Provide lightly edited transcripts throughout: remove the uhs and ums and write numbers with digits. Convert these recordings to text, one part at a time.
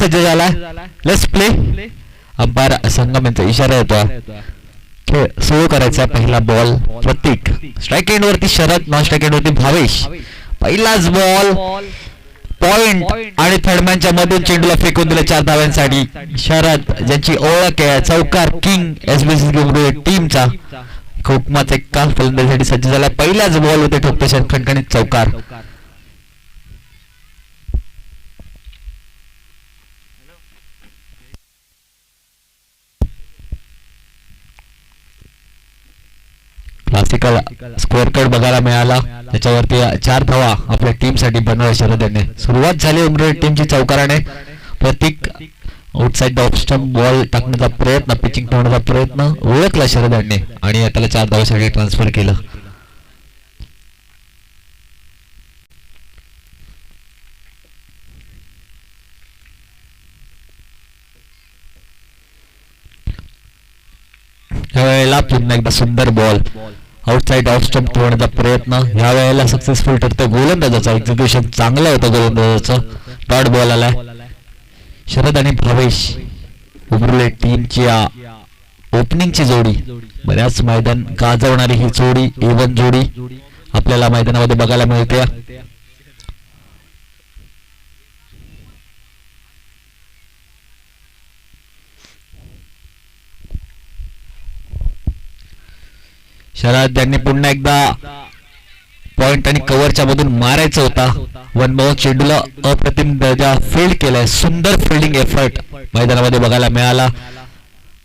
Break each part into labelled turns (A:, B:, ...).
A: सज्ज झाला. Let's play. Umpire संगम यांचा इशारा येतो. खेळ सुरू करायचा. पहिला बॉल प्रतीक. स्ट्राईक एंड वरती शरद, नॉन स्ट्राईक एंड वरती भावेश. पहिलाच बॉल पॉइंट आणि थर्डमॅनच्या मधून चेंडूला फेकून दिले 4 धाव्यांसाठी. शरद ज्यांची ओळख आहे चौकार किंग एसबीसी टीमचा हुकमाचा एका फलंदाजीसाठी सज्ज झाला. पहिल्याच बॉल होते ठोकते खणखणीत चौकार. क्लासिकल स्कोअर कार्ड बघायला मिळाला. त्याच्यावरती 4 धावा आपल्या टीम साठी बनवल्या शरद यांनी. सुरुवात झाली उमरेड टीमची चौकाराने. प्रतीक आउटसाइड ऑफ स्टंप बॉल टाकण्याचा प्रयत्न, पिचिंग ठेवण्याचा प्रयत्न ओळखला शरद यांनी आणि त्याला 4 धावासाठी ट्रान्सफर केलं. यावेळेला पुन्हा एकदा सुंदर बॉल आउटसाइड ऑफ स्टंप ठेवण्याचा प्रयत्न. यावेळेला सक्सेसफुल ठरतो. गोलंदाजाचा एक्झिक्युशन चांगलं होतं गोलंदाजाचं. डॉट बॉल आलाय. शरद आणि भावेश उमरले टीमची ओपनिंगची जोडी. बऱ्याच मैदान गाजवणारी ही जोडी, इव्हन जोडी आपल्याला मैदानामध्ये बघायला मिळते. शरद यांनी पुन्हा एकदा पॉइंट आणि कव्हरच्या मधून मारायचा होता. वन बाउंस चेंडूला अप्रतिम दर्जा फील्ड केलाय. सुंदर फिल्डिंग एफर्ट मैदानामध्ये बघायला मिळाला.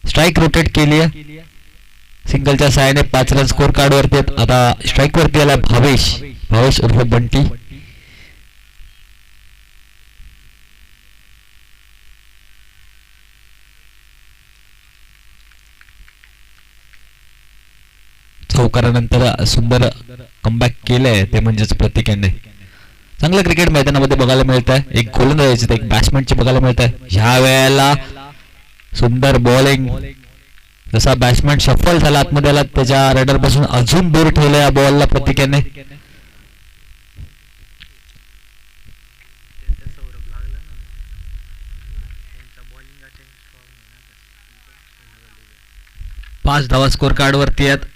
A: स्ट्राईक रोटेट केली आहे. सिंगलच्या सहाय्याने 5 रन स्कोर कार्ड वरती. आता स्ट्राईक वरती आला भावेश उर्फ बंटी. चौकारानंतर सुंदर कमबॅक केलंय ते म्हणजेच प्रतीक यांनी. चांगलं क्रिकेट मैदानामध्ये बघायला मिळत आहे. एक गोलंदाजाची एक बॅट्समॅनची बघायला मिळत आहे. ह्या वेळेला सुंदर बॉलिंग. जसा बॅट्समॅन शफल झाला आतमध्ये आला त्याच्या रडार पासून अजून दूर ठेवलं या बॉलला प्रतीक यांनी. पाच धावा स्कोर कार्ड वरती आहेत.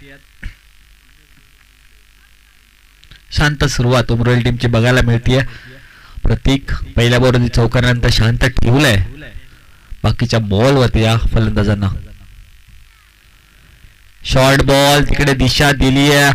A: शांत सुरुवात उमरोली टीमची बघायला मिळतीये. प्रतीक पहिल्या बॉलवरती चौकारानंतर शांत ठेवलंय बाकीच्या बॉल वरती या फलंदाजांना. शॉर्ट बॉल तिकडे दिशा दिली आहे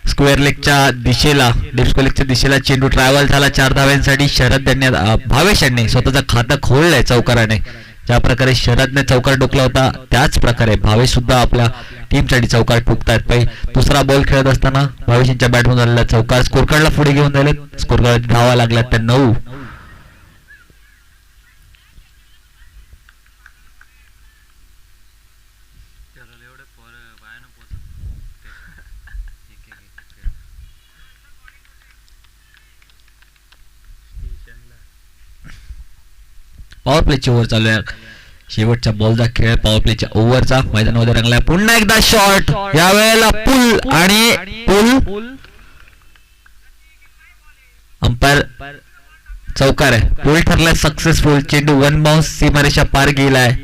A: स्क्वेअर लेगच्या दिशेला. स्क्वेअर लेगच्या दिशेला चेंडू ट्रॅव्हल झाला 4 धाव्यांसाठी. शरद यांनी भावेश यांनी स्वतःचं खातं खोललंय चौकाराने. ज्या प्रकारे शरदने चौकार ठोकला होता त्याच प्रकारे भावेश सुद्धा आपल्या टीमसाठी चौकार ठोकतायत. दुसरा बॉल खेळत असताना भावेश यांच्या बॅटमधून आलेला चौकार स्कोर कार्डला पुढे घेऊन जाले. स्कोर कार्ड धावा लागल्या त्या 9. पॉवर प्लेची ओव्हर चालू आहे. शेवटच्या बॉलचा खेळ पॉवर प्लेच्या ओव्हरचा मैदानामध्ये रंगलाय. पुन्हा एकदा शॉट. यावेळेला पुल आणि पुल. अंपायर चौकार आहे. पुल ठरलाय सक्सेसफुल. चेंडू वन बाउन्स सीमारेषा पार गेलाय.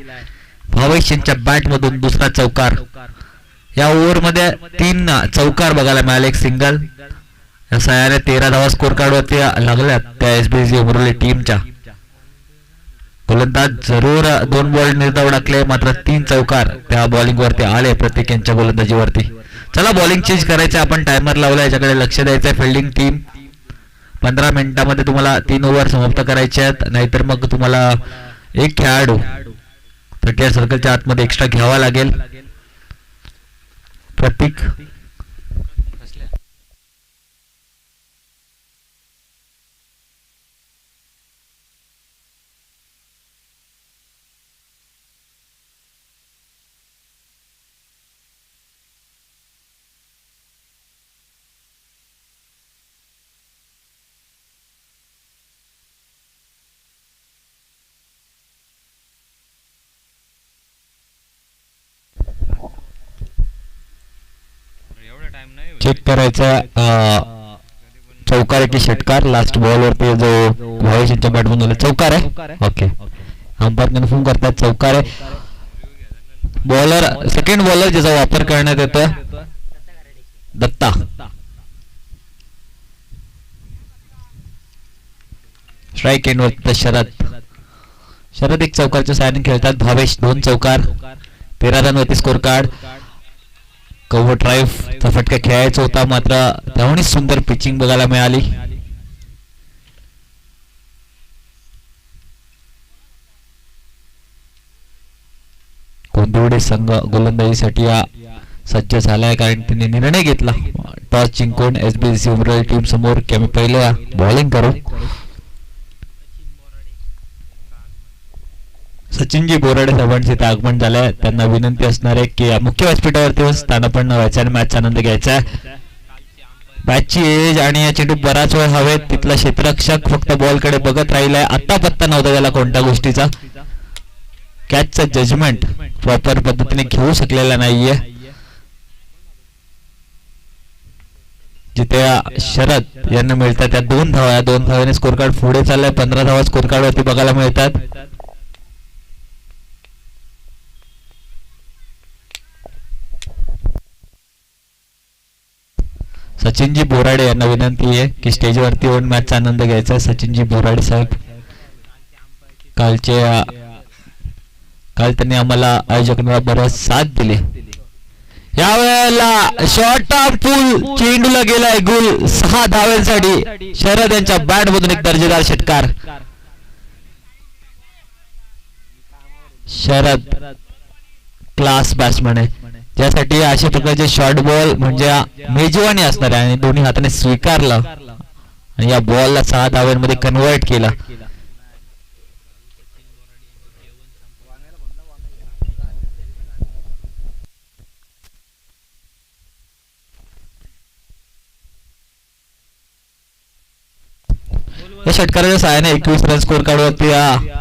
A: भावेश यांच्या बॅट मधून दुसरा चौकार. या ओव्हर मध्ये 3 चौकार बघायला मिळाले, एक सिंगल. या सहाय्याने 13 धावा स्कोर कार्ड वरती लागल्यात त्या एसबीसी उमरोली टीमच्या. गोलंदाज जरूर 2 बॉल निर्धाव टाकले मात्र 3 चौकार त्या बॉलिंग वरती आले प्रत्येक यांच्या गोलंदाजीवरती. चला बॉलिंग चेंज करायचं. आपण टायमर लावला याच्याकडे लक्ष द्यायचंय. फिल्डिंग टीम 15 मिनिटांमध्ये तुम्हाला 3 ओव्हर समाप्त करायचे आहेत. नाहीतर मग तुम्हाला एक खेळाडू 30 सर्कलच्या आतमध्ये एक्स्ट्रा घ्यावा लागेल. प्रतीक चेक करायचा. चौकार की षटकार लास्ट बॉल वरती जो भावेश यांच्या बॅटमधून चौकार आहे. ओके, अंपायर कन्फर्म करतात चौकार आहे. बॉलर सेकंड बॉलर ज्याचा वापर करण्यात येतोय दत्ता. स्ट्राईक एंडवर शरद एक चौकारच्या साहाय्याने खेळतात. भावेश 2 चौकार, 13 रनवरती स्कोर कार्ड. कव्हर ड्राईव्हचा फटका खेळायचा होता, मात्र त्याहूनही सुंदर पिचिंग बघायला मिळाली. कोंदिवडे संघ गोलंदाजीसाठी सज्ज झालाय, कारण त्यांनी निर्णय घेतला टॉस जिंकून एसबीसी उमरळी टीम समोर की आम्ही पहिले बॉलिंग करू. सचिनजी बोराडे साहेबांचे इथे आगमन झालंय. त्यांना विनंती असणार आहे की मुख्य व्यासपीठावरती स्थानापन्न व्हायचं आणि मॅचचा आनंद घ्यायचा आहे. मॅचची एज आणि या चेंडू बराच वेळ हवेत, तिथला क्षेत्ररक्षक फक्त बॉलकडे बघत राहिलाय. आता पत्ता नव्हता त्याला कोणत्या गोष्टीचा. कॅचचा जजमेंट प्रॉपर पद्धतीने घेऊ शकलेला नाहीये. जिथे शरद यांना मिळतात त्या 2 धावा, 2 धावाने स्कोर कार्ड पुढे चाललाय. 15 धावा स्कोर कार्ड वरती बघायला मिळतात. सचिनजी बोराडे यांना विनंती आहे की स्टेजवरती येऊन मॅचचा आनंद घ्यायचा. सचिनजी बोराडे साहेब काल त्यांनी आम्हाला आयोजकांना बराच साथ दिली. यावेळेला शॉर्ट ऑफ पूल चेंडूला गेलाय गुल 6 धाव्यांसाठी. शरद यांच्या बॅट मधून एक दर्जेदार षटकार. शरद क्लास बॅट्समन आहे, ज्यासाठी अशा प्रकारचे शॉर्ट बॉल म्हणजे मेजवानी असणार आहे आणि दोन्ही हाताने स्वीकारला आणि या बॉलला 6 धाव्यांमध्ये कन्वर्ट केला. या षटकाराच्या सहाय्याने 21 रन स्कोर कार्ड वरती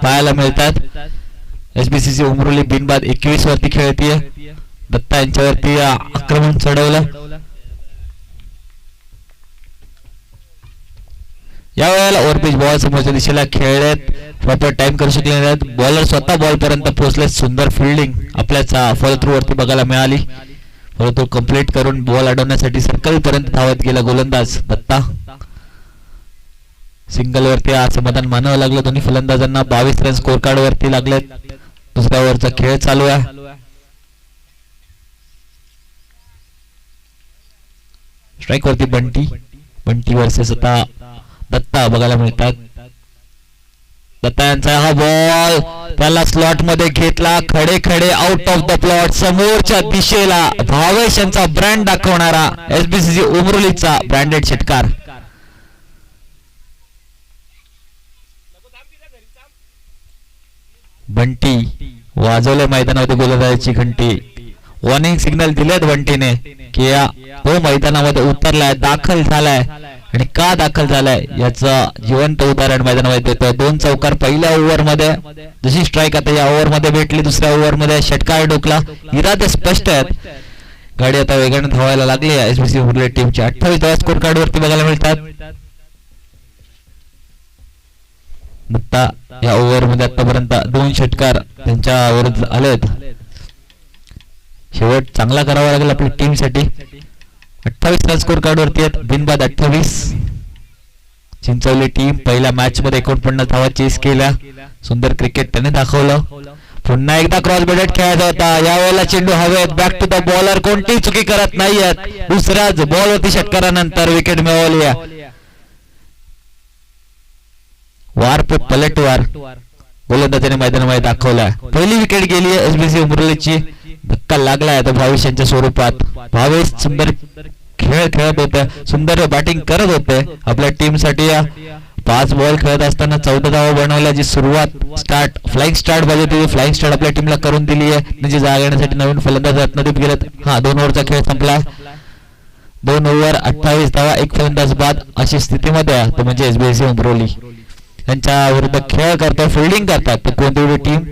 A: पाहायला मिळतात. एसबीसीसी उमरोली बिनबाद 21 वरती खेळतीये. दत्ता यांच्यावरती आक्रमण चढवलं. या वेळेला ओव्हरपिच बॉल समोरच्या दिशेला खेळलेत, प्रॉपर टाइम करू शकले नाहीत. बॉलर स्वतः बॉल पर्यंत पोहोचले. सुंदर फिल्डिंग आपल्याचा फॉलोथ्रू वरती बघायला मिळाली. फॉलोथ्रू कंप्लीट करून बॉल अडवण्यासाठी सर्कल पर्यंत धावत गेला गोलंदाज दत्ता. सिंगल वरती समाधान मानावं लागलं दोन्ही फलंदाजांना. 22 रन स्कोर कार्ड वरती लागलेत. दुसऱ्या ओव्हरचा खेळ चालू आहे. स्ट्राईक वरती बंटी वर्सेस आता दत्ता बघायला मिळतात. दत्ता यांचा हा बॉल त्याला स्लॉट मध्ये घेतला. खडे आउट ऑफ द प्लॉट. समोरच्या दिशेला भावेश यांचा ब्रँड दाखवणारा एसबीसीसी उमरोलीचा ब्रँडेड षटकार. बंटी वाजवले मैदानामध्ये गोलंदाजीची घंटी. वॉर्निंग सिग्नल दिलेत बंटीने की तो मैदानामध्ये उतरलाय, दाखल झालाय आणि का दाखल झालाय याचं जिवंत उदाहरण मैदानामध्ये देतोय. 2 चौकार पहिल्या ओव्हर मध्ये. जशी स्ट्राईक आता या ओव्हर मध्ये भेटली, दुसऱ्या ओव्हर मध्ये षटकार डोकला. इरादे स्पष्ट आहेत. गाडी आता वेगाने धावायला लागली. एसबीसी उमरोली टीमची 28 धावा स्कोर कार्ड वरती बघायला मिळतात. दत्ता या ओव्हर मध्ये आतापर्यंत 2 षटकार त्यांच्या विरुद्ध आलेत. शेवट चांगला करावा लागेल आपल्या टीम साठी. 28 रन स्कोर कार्ड वरती आहेत. बिनबाद 28. चिंचवली टीम पहिल्या मॅच मध्ये 49 धावा चेस केल्या. सुंदर क्रिकेट त्याने दाखवलं. पुन्हा एकदा क्रॉस बेडेड खेळायचा होता. यावेळेला चेंडू हवेत. बॅक टू द बॉलर कोणतीही चुकी करत नाहीयेत. दुसऱ्याच बॉल वरती षटकारानंतर विकेट मिळवली. वार पे पलटवार गोलंदाजाने मैदानामध्ये दाखवलाय. पहिली विकेट गेली आहे एसबीसी उमरोलीची. धक्का लागलाय आता भावेश यांच्या स्वरूपात. भावेश सुंदर खेळ खेळत होते, सुंदर बॅटिंग करत होते. आपल्या टीम साठी 5 बॉल खेळत असताना 14 धावा बनवल्या. जी सुरुवात फ्लाइंग स्टार्ट पाहिजे होती, फ्लाइंग स्टार्ट आपल्या टीमला करून दिली आहे. म्हणजे जागा येण्यासाठी नवीन फलंदाज रत्नदीप गेलेत. 2 ओव्हरचा खेळ संपला. 2 ओव्हर 28 धावा 1 फलंदाज बाद अशी स्थितीमध्ये आहे. तो म्हणजे एसबीसी उमरोली यांच्या विरुद्ध खेळ करतात, फिल्डिंग करतात कोणती टीम.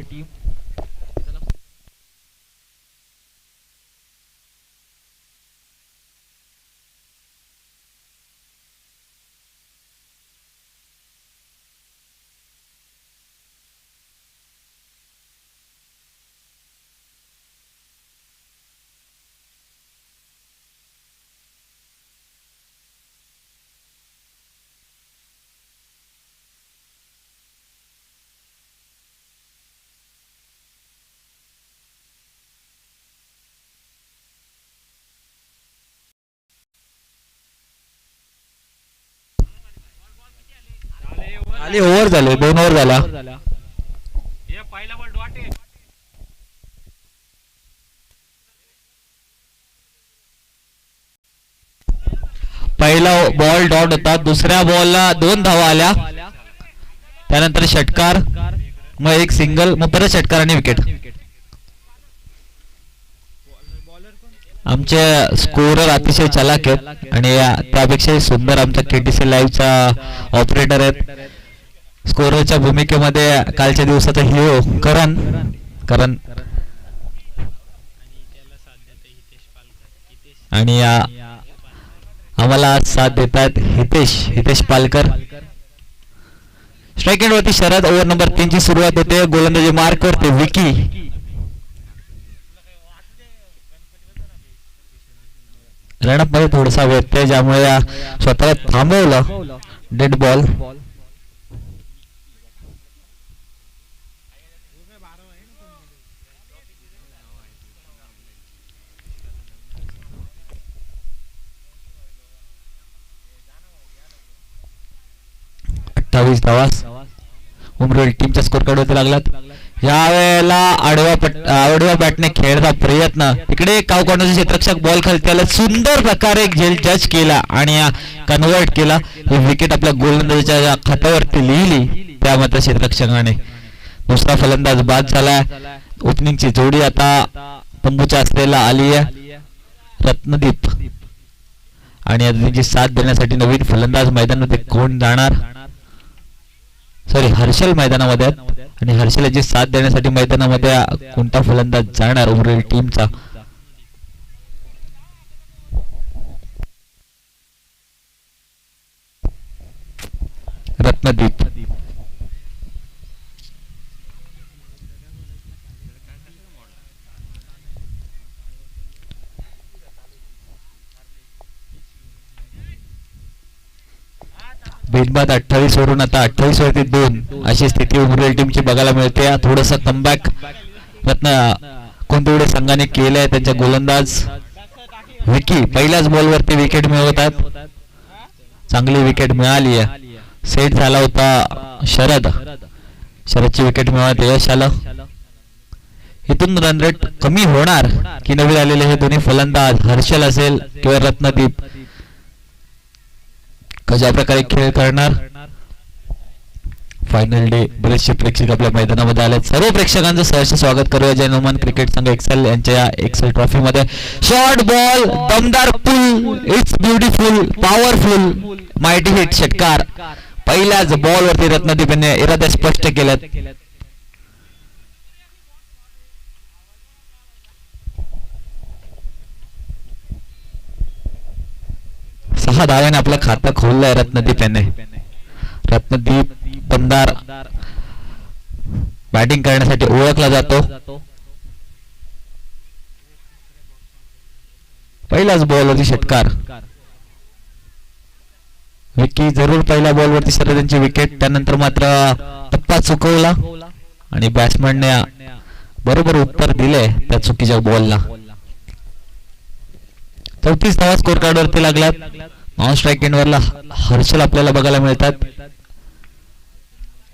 A: खाली ओव्हर झाले, 2 ओव्हर झाला. पहिला बॉल डॉट होता, दुसऱ्या बॉलला 2 धावा आल्या, त्यानंतर षटकार, मग एक सिंगल, मग परत षटकार आणि विकेट. आमचे स्कोरर अतिशय चलाक आहेत आणि त्यापेक्षाही सुंदर आमचा केटीसी लाईव्हचा ऑपरेटर आहेत. स्कोररच्या भूमिकेमध्ये कालच्या दिवसाचा हिरो करण आणि आम्हाला साथ देतात हितेश पालकर. स्ट्राईक एंड वरती शरद. ओव्हर नंबर 3 ची सुरुवात होते. गोलंदाजी मार्क करते विकी. रनअप मध्ये थोडासा व्यत्यय, ज्यामुळे स्वतःला थांबवलं. Dead ball. धावा उमरेल टीमच्या स्कोर कार्ड वरती लागलात. यावेळेला आडव्या बॅटने खेळता प्रयत्न, तिकडे काव कॉर्नरचे क्षेत्ररक्षक बॉल खाली, त्याला सुंदर प्रकारे जज केला आणि कन्वर्ट केला. ही विकेट आपल्या गोलंदाजाच्या खात्यावरती लिहिली त्या मात्र क्षेत्ररक्षकाने. दुसरा फलंदाज बाद झाला. ओपनिंगची जोडी आता तंबूच्या असलेला आली आहे रत्नदीप आणि आता त्यांची साथ देण्यासाठी नवीन फलंदाज मैदानामध्ये कोण जाणार? हर्षल मैदानामध्ये आणि हर्षल याची साथ देण्यासाठी मैदानामध्ये कोणता फलंदाज जाणार उमरेल टीमचा? रत्नदीप. बिनबाद 28 वरून आता 28 वरती 2 अशी स्थिती उमरेल टीमची बघायला मिळते. थोडस कमबॅक कोणतेवडे संघाने केलंय. त्यांच्या गोलंदाज विकी पहिल्याच बॉल वरती विकेट मिळवतात. चांगली विकेट मिळाली आहे. सेट झाला होता शरदची विकेट मिळवण्यात यश आलं. इथून रन रेट कमी होणार की नवीन आलेले हे दोन्ही फलंदाज हर्षल असेल किंवा रत्नदीप कशा प्रकारे खेळ करणार? Final day. बरेचसे प्रेक्षक आपल्या मैदानामध्ये आले. सर्व प्रेक्षकांचं सहर्ष स्वागत करूया जयनुमान क्रिकेट संघ एक्सेल यांच्या एक्सेल ट्रॉफी मध्ये. शॉर्ट बॉल, दमदार pull, it's beautiful, powerful, mighty hit, षटकार. पहिल्याच बॉल वरती रत्नदीप यांनी इरादे स्पष्ट केलेत. सहा धाव्याने आपलं खातं खोललंय रत्नदीप याने. रत्नदीप दमदार बॅटिंग करण्यासाठी ओळखला जातो. पहिलाच बॉलवरती षटकार. विकी जरूर पहिल्या बॉलवरती शरद विकेट. त्यानंतर मात्र टप्पा चुकवला आणि बॅट्समनने बरोबर उत्तर दिले त्या चुकीच्या बॉलला. 34 धावा स्कोर कार्ड वरती लागल्यात. नॉन स्ट्राईक एंडवरला हर्षल आपल्याला बघायला मिळतात.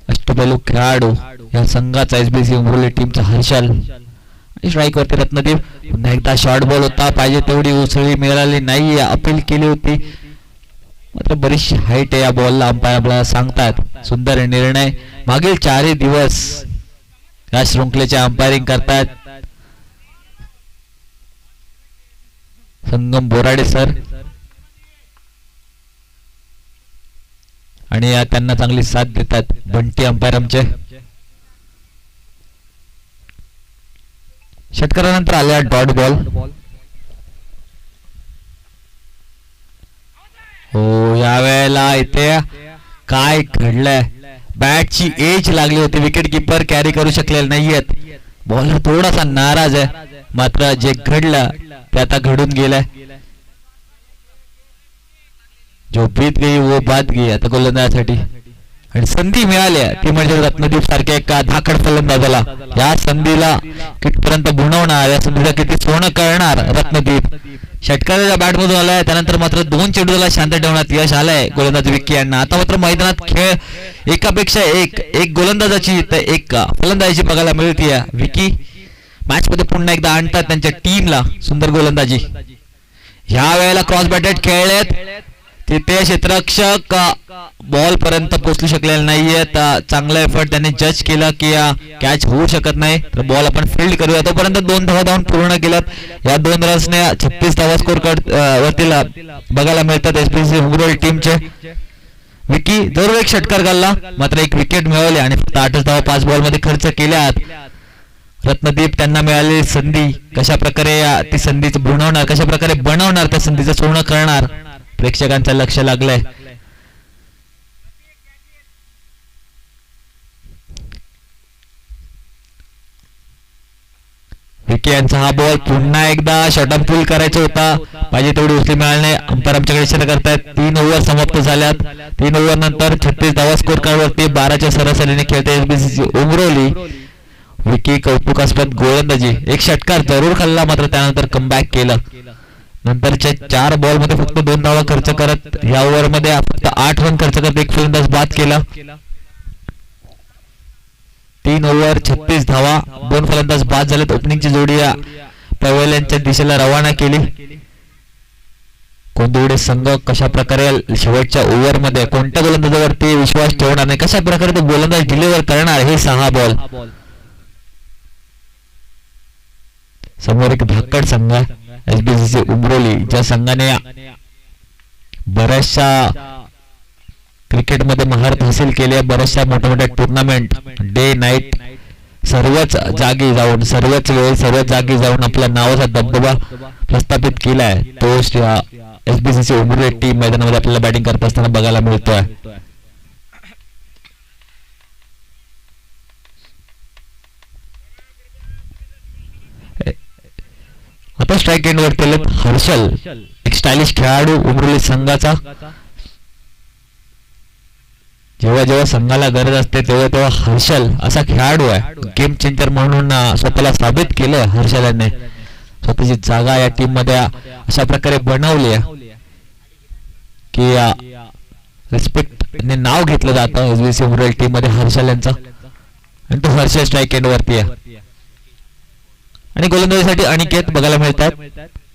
A: अष्टपैलू खेळाडू या संघाचा एसबीसी उमरोली टीमचा हर्षल. स्ट्राईक वरती रत्नदीप. पुन्हा एकदा शॉर्ट बॉल होता. पाहिजे तेवढी उसळी मिळाली नाही. अपील केली होती मात्र बरीचशी हाईट आहे या बॉलला अंपायर आपल्याला सांगतात. सुंदर निर्णय. मागील 4 दिवस या शृंखलेचे अंपायरिंग करतात संगम बोराडे सर आणि त्यांना चांगली साथ देतात बंटी अंपायर आमचे. षटकारानंतर आल्या डॉट बॉल. हो, यावेळेला इथे काय घडलंय? बॅटची एज लागली होती. विकेट कीपर कॅरी करू शकलेले नाहीयेत. बॉलर थोडासा नाराज आहे मात्र जे घडलं ते आता घडून गेलंय. जो बीत गई वो बात गई आता गोलंदाजासाठी. आणि संधी मिळाली ती म्हणजे रत्नदीप सारख्या एका धाकड फलंदाजाला. या संधीला कितपर्यंत बुणवणार, या संधीला किती सोनं करणार रत्नदीप. षटकाराच्या बॅटमधून आलाय, त्यानंतर मात्र 2 चेंडूला शांत ठेवण्यात यश आलंय गोलंदाज विकी यांना. आता मात्र मैदानात खेळ एकापेक्षा एक गोलंदाजाची तर एक फलंदाजी बघायला मिळते. विकी मॅच मध्ये पुन्हा एकदा आणतात त्यांच्या टीमला. सुंदर गोलंदाजी. ह्या वेळेला क्रॉस बॅटेड खेळलेत, तिथे क्षेत्ररक्षक बॉल पर्यंत पोहोचू शकलेले नाहीयेत. चांगला एफर्ट त्यांनी जज केला की कॅच होऊ शकत नाही, तर बॉल आपण फील्ड करूया. तोपर्यंत 2 धावा धावून पूर्ण केल्यात. या 2 रन्सने 36 धावा स्कोर वरती बघायला मिळतात एसबीसी उमरोली टीमचे. विकी जरूर एक षटकार घालला, मात्र एक विकेट मिळवले आणि फक्त 8 धावा 5 बॉल मध्ये खर्च केल्यात. रत्नदीप त्यांना मिळालेली संधी कशा प्रकारे ती संधीच बनवणार, कशा प्रकारे बनवणार, त्या संधीचं सोनं करणार, प्रेक्षकांचं लक्ष लागलंय. विकी यांचा हा बॉल पुन्हा एकदा शॉर्ट पूल करायचा होता, पाहिजे तेवढी उचली मिळाली नाही. अंपायर आमच्याकडे इशारा करतायत. 3 ओव्हर समाप्त झाल्यात. 3 ओव्हर नंतर 36 धावा स्कोर कार्डवरती 12च्या सरासरीने खेळते एसबीसी उमरोली. विकी कौतुकास्पद गोलंदाजी. एक षटकार जरूर खाल्ला, मात्र त्यानंतर कमबॅक केलं. नंतरच्या 4 बॉल मध्ये फक्त 2 धावा खर्च करत या ओव्हर मध्ये फक्त 8 रन खर्च करत एक फलंदाज बाद केला. 3 ओव्हर 36 धावा, 2 फलंदाज बाद झालेत. ओपनिंगची जोडी पवेल्यांच्या दिशेला रवाना केली. कोंदवडे संघ कशा प्रकारे शेवटच्या ओव्हर मध्ये कोणत्या गोलंदाजावरती विश्वास ठेवणार नाही, कशा प्रकारे तो गोलंदाज डिलिव्हर करणार, हे 6 बॉल. समोर एक धाकड संघ एसबीसी उमरोली, ज्या संघाने बऱ्याचशा क्रिकेटमध्ये महारत हासिल केली आहे. बऱ्याचशा मोठ्या मोठ्या टुर्नामेंट डे नाईट सर्वच जागी जाऊन, सर्वच वेळ सर्वच जागी जाऊन आपल्या नावाचा दबदबा प्रस्थापित केलाय. तो एसबीसी उमरोली टीम मैदानामध्ये आपल्याला बॅटिंग करत असताना बघायला मिळतोय. आता स्ट्राईक एंड वरती हर्षल, एक स्टायलिश खेळाडू उमरोली संघाचा. जेव्हा जेव्हा संघाला गरज असते तेव्हा तेव्हा हर्षल असा खेळाडू आहे. गेम चेंजर म्हणून स्वतःला साबित केलं हर्षल यांनी. स्वतःची जागा या टीम मध्ये अशा प्रकारे बनवली की रिस्पेक्टने नाव घेतलं जातं एसबीसी उमरोली टीम मध्ये हर्षल यांचा. आणि तो हर्षल स्ट्राईक एंड वरती आहे. आणि गोलंदाजीसाठी अनिकेत बघायला मिळतात.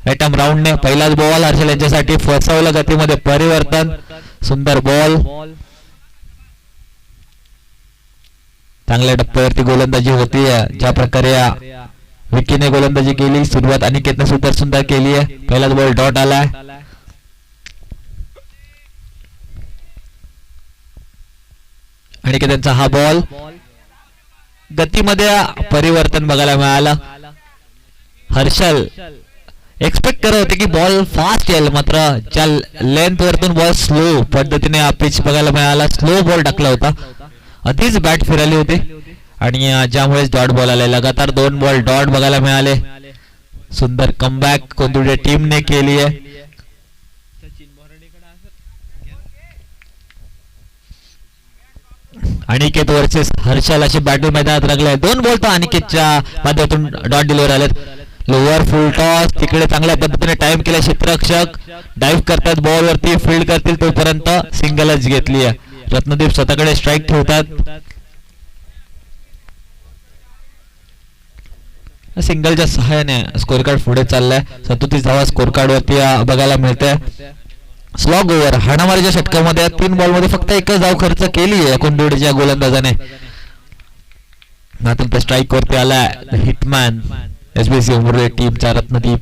A: राईट राऊंडने पहिलाच बॉल हर्षल यांच्यासाठी फसवलं, गतीमध्ये परिवर्तन. सुंदर बॉल, चांगल्या टप्प्यावरती गोलंदाजी होती. ज्या प्रकारे विकीने गोलंदाजी केली, सुरुवात अनिकेतने सुद्धा सुंदर केली आहे. पहिलाच बॉल डॉट आलाय. अनिकेतचा हा बॉल, गतीमध्ये परिवर्तन बघायला मिळालं. हर्षल एक्सपेक्ट करत होते की बॉल फास्ट येईल, मात्र ज्या लेंथ वरतून बॉल स्लो पद्धतीने पिच बघायला मिळाला. स्लो बॉल टाकला होता, आधीच बॅट फिरली होती आणि ज्यामुळे डॉट बॉल आले. लगातार 2 बॉल डॉट बघायला मिळाले. सुंदर कमबॅक कोंदुडे टीमने केली आहे. अनिकेत वर्सेस हर्षल अशी बॅटल मैदानात लागले. 2 बॉल तर अनिकेतच्या माध्यमातून डॉट डिलिव्हर आलेत. लोअर फुल टॉस, तिकडे चांगल्या पद्धतीने टाइम केला. क्षेत्ररक्षक डाईव्ह करतात बॉल वरती, फील्ड करतील तोपर्यंत सिंगलच घेतली आहे. रत्नदीप स्वतःकडे स्ट्राईक ठेवतात. सिंगलच्या सहाय्याने स्कोर कार्ड पुढे चाललाय. 37 धावा स्कोर कार्ड वरती बघायला मिळते. स्लॉग ओव्हर हाणामारीच्या षटकामध्ये 3 बॉल मध्ये फक्त 1च धाव खर्च केली आहे कोंडोडीच्या गोलंदाजाने. मात्र स्ट्राईक वरती आलाय हिटमॅन एसबीसी उमरोली टीमचा रत्नदीप.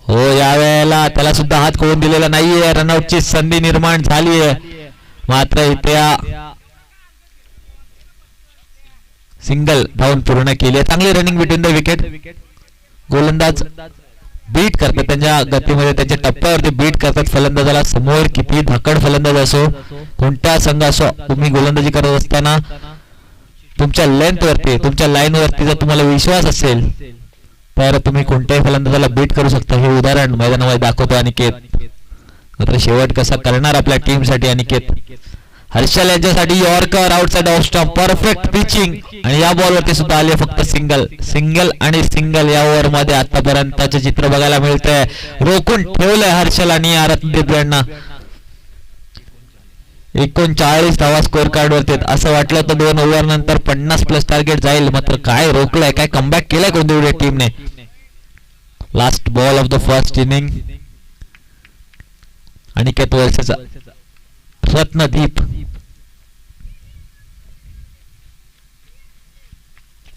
A: हो, यावेळेला त्याला सुद्धा हात करून दिलेला नाहीये. रनआउटची संधी निर्माण झाली आहे, मात्र इथे सिंगल धावून पूर्ण केली. चांगली रनिंग बिटवीन द विकेट. गोलंदाज बीट करतात त्यांच्या गतीमध्ये, त्यांच्या टप्प्यावरती बीट करतात फलंदाजाला. समोर किती धाकड फलंदाज असो, कोणत्या संघ असो, तुम्ही गोलंदाजी करत असताना तुमच्या लेंथ वरती, तुमच्या लाईन वरती जर तुम्हाला विश्वास असेल तर तुम्ही कोणत्याही फलंदाजाला बीट करू शकता. हे उदाहरण मैदानामध्ये दाखवतो अनिकेत. मात्र शेवट कसा करणार आपल्या टीम साठी अनिकेत. हर्षल यांच्यासाठी yorker outside off stump, perfect pitching आणि या बॉलवरती सुद्धा आले फक्त सिंगल सिंगल आणि सिंगल या ओव्हर मध्ये आतापर्यंतचे चित्र बघायला मिळतंय. रोखून ठेवलंय हर्षल आणि या रत्नदीप यांना. 39 धावा स्कोर कार्ड वरती. असं वाटलं होतं 2 ओव्हर नंतर 50+ टार्गेट जाईल, मात्र काय रोखलंय, काय कमबॅक केलाय कोणत्या टीमने. Last ball of the first innings. Aniket वळसेचा रत्नदीप.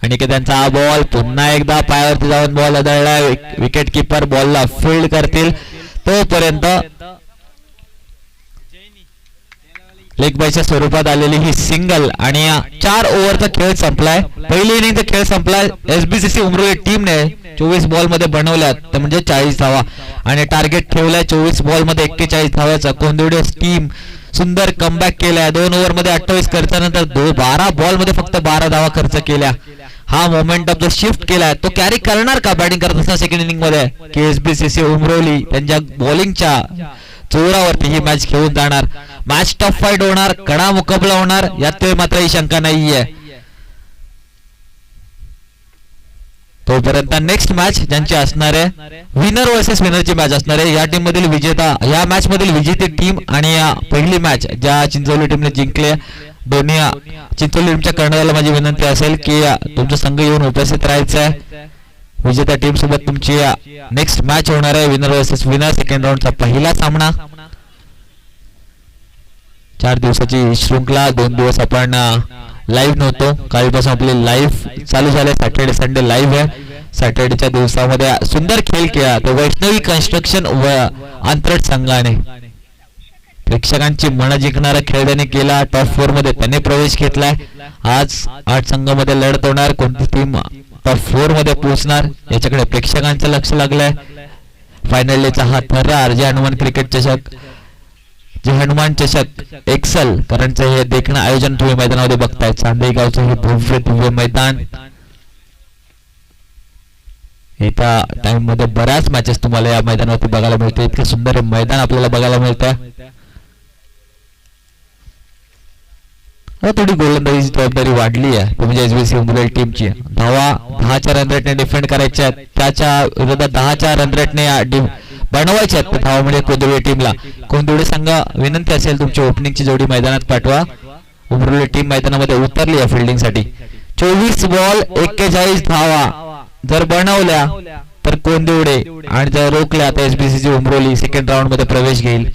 A: अनिकेत यांचा हा बॉल पुन्हा एकदा पायावरती जाऊन बॉल आदळलाय. विकेट किपर बॉलला फील्ड करतील तोपर्यंत लेग बायच्या स्वरूपात आलेली ही सिंगल आणि 4 ओव्हरचा खेळ संपलाय. पहिली इनिंगचा खेळ संपलाय. एसबीसीसी उमरोली टीमने 24 बॉल मध्ये बनवल्यात म्हणजे 40 धावा आणि टार्गेट ठेवलाय 24 बॉल मध्ये 41 धावाचा. कोंदिवडे टीम सुंदर कमबॅक केलाय. 2 ओव्हर मध्ये 28 खर्चानंतर 12 बॉल मध्ये फक्त 12 धावा खर्च केल्या. हा मोमेंटम जो शिफ्ट केलाय तो कॅरी करणार का बॅटिंग करत असताना सेकंड इनिंग मध्ये की एसबीसीसी उमरोली त्यांच्या बॉलिंगच्या जोरावरती ही मॅच घेऊन जाणार. मॅच टफ फाईट होणार, कडा मुकाबला होणार, यात मात्र ही शंका नाहीये. तोपर्यंत नेक्स्ट मॅच ज्यांची असणार आहे विनर वर्सेस विनरची मॅच असणार आहे. या टीम मधील विजेता, या मॅच मधील विजेती टीम आणि पहिली मॅच ज्या चिंचोली टीमने जिंकली दोन्ही चिंचोली टीमच्या कर्णधाराला माझी विनंती असेल की तुमचा संघ येऊन उपस्थित राहायचा आहे. विजेत्या टीम सोबत तुमची नेक्स्ट मॅच होणार आहे विनर वर्सेस विनर. सेकंड राऊंडचा पहिला सामना. 4 दिवसाची शृंखला. 2 दिवस आपण लाईव्ह नव्हतो. कालपासून आपले लाईव्ह चालू झाले. सॅटर्डे संडे लाईव्ह आहे. सॅटर्डेच्या दिवसामध्ये सुंदर खेळ केला तो वैष्णवी कन्स्ट्रक्शन व आंतरट संघाने. प्रेक्षकांची मन जिंकणारा खेळ त्याने केला. टॉप 4 मध्ये त्याने प्रवेश घेतलाय. आज 8 संघामध्ये लढत होणार. कोणती टीम टॉप 4 मध्ये पोहोचणार याच्याकडे प्रेक्षकांचं लक्ष लागलंय. फायनलचा हा थरार जे हनुमान क्रिकेट चषक, जे हनुमान चषक एक्सल करणचं हे देखणं आयोजन तुम्ही मैदानामध्ये बघताय. चांदेगावचं हे भव्य दिव्य मैदान. एका टाइम मध्ये बऱ्याच मॅचेस तुम्हाला या मैदानावरती बघायला मिळते. इतकं सुंदर मैदान आपल्याला बघायला मिळतं. थोडी गोलंदाजीची जबाबदारी वाढली आहे म्हणजे एसबीसी उमरेली टीमची. धावा 10च्या रन रेटने डिफेंड करायच्या, त्याच्या विरोधात 10च्या रन रेटने बनवायचे आहेत धावा म्हणजे कोंदिवडे टीमला. कोंदिवडे संघ विनंती असेल तुमची ओपनिंगची जोडी मैदानात पाठवा. उमरेली टीम मैदानामध्ये उतरली आहे फिल्डिंग साठी. 24 बॉल 41 धावा जर बनवल्या तर कोंदिवडे आणि जर रोखल्या तर एसबीसीची उमरोली सेकंड राऊंड मध्ये प्रवेश घेईल.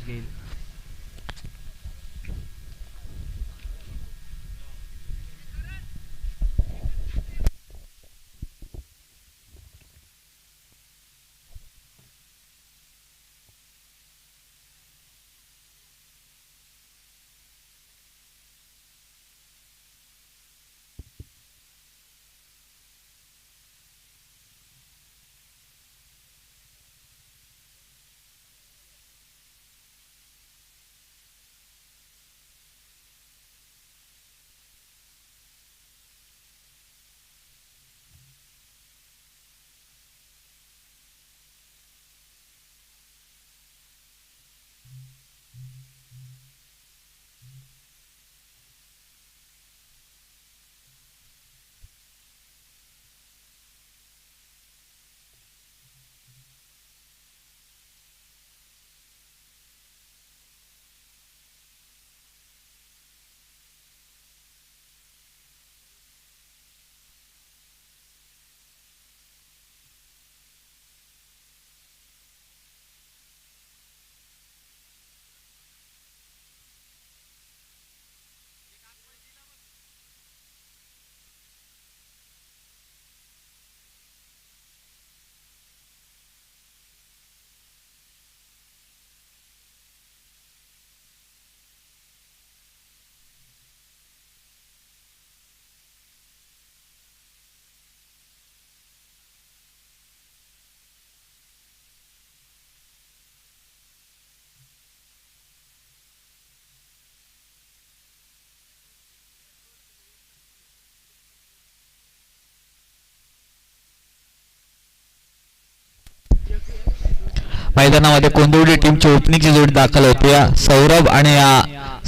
A: मैदानामध्ये कोंदिवली टीमची ओपनिंगची जोडी दाखल होते. सौरभ आणि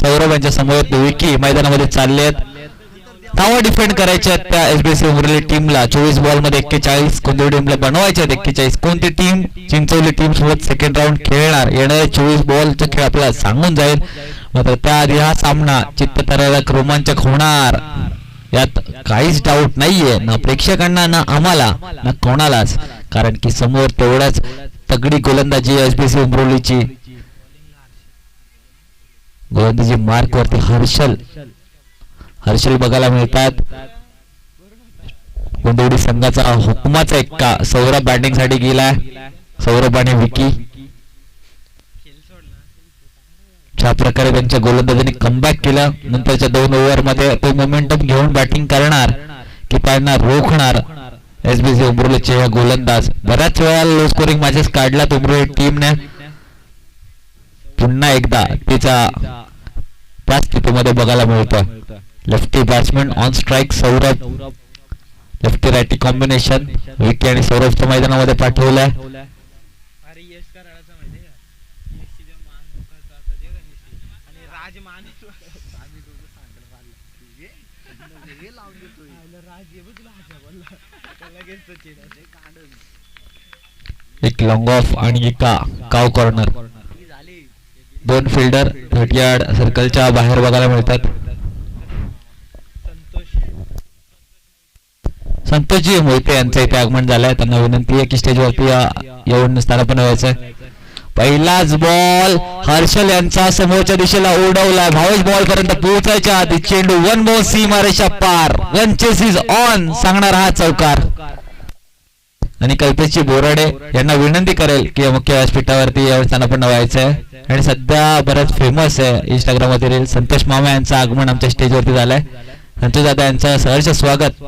A: सौरभ यांच्या समोर विकी मैदानामध्ये चालले आहेत. धावा डिफेंड करायच्या आहेत त्या एसबीसी उमरली टीमला. 24 बॉल मध्ये 41. कोणती टीमला बनवायचे आहेत 41. कोणती टीम चिंचवली टीम सोबत सेकंड राऊंड खेळणार येणारे 24 बॉलचा खेळ आपल्याला सांगून जाईल. मात्र त्याआधी हा सामना चित्तथरारक रोमांचक होणार यात काहीच डाऊट नाहीये, ना प्रेक्षकांना ना आम्हाला ना कोणालाच. कारण की समोर तेवढ्याच तगडी गोलंदाजी एसबीसी उमरोलीची. गोलंदाजी मार्क वरती हर्षल बघायला मिळतात. गोंदिवली संघाचा हुकमाचा एक्का सौरभ बॅटिंग साठी गेलाय. सौरभ आणि विकी ज्या प्रकारे त्यांच्या गोलंदाजांनी कमबॅक केलं. नंतरच्या 2 ओव्हर मध्ये तो मोमेंटम घेऊन बॅटिंग करणार की त्यांना रोखणार एसबीसी उमरोलीचे हे गोलंदाज. बऱ्याच वेळा लो स्कोरिंग मॅचेस काढल्यात उमरोली टीमने. पुन्हा एकदा तिचा त्या स्थितीमध्ये बघायला मिळतं. Lefty batsman on strike Saurabh. Lefty righty combination Vicky आणि सौरभच्या मैदानामध्ये पाठवलंय. एक लॉंग ऑफ आणि एका काव कॉर्नर. 2 फिल्डर 30 यार्ड सर्कलच्या बाहेर बघायला मिळतात. संतोषजी मोहिते यांचं इथे आगमन झालंय. त्यांना विनंती आहे की स्टेजवरती येऊन स्थानापन्न व्हायचंय. पहिलाच बॉल हर्षल यांचा समोरच्या दिशेला उडवला. भावेश बॉल पर्यंत पोहोचायच्या आधी चेंडू 1 बॉल सीमारेषा पार. रन चेस इज ऑन सांगणार हा चौकार. आणि कल्पेशजी बोराडे यांना विनंती करेल की मुख्य व्यासपीठावरती यावेळी स्थानापन्न व्हायचंय. आणि सध्या बरंच फेमस आहे इंस्टाग्राम वरती रील. संतोष मामा यांचं आगमन आमच्या स्टेजवरती झालंय. संतोष दादा यांचं सहर्ष स्वागत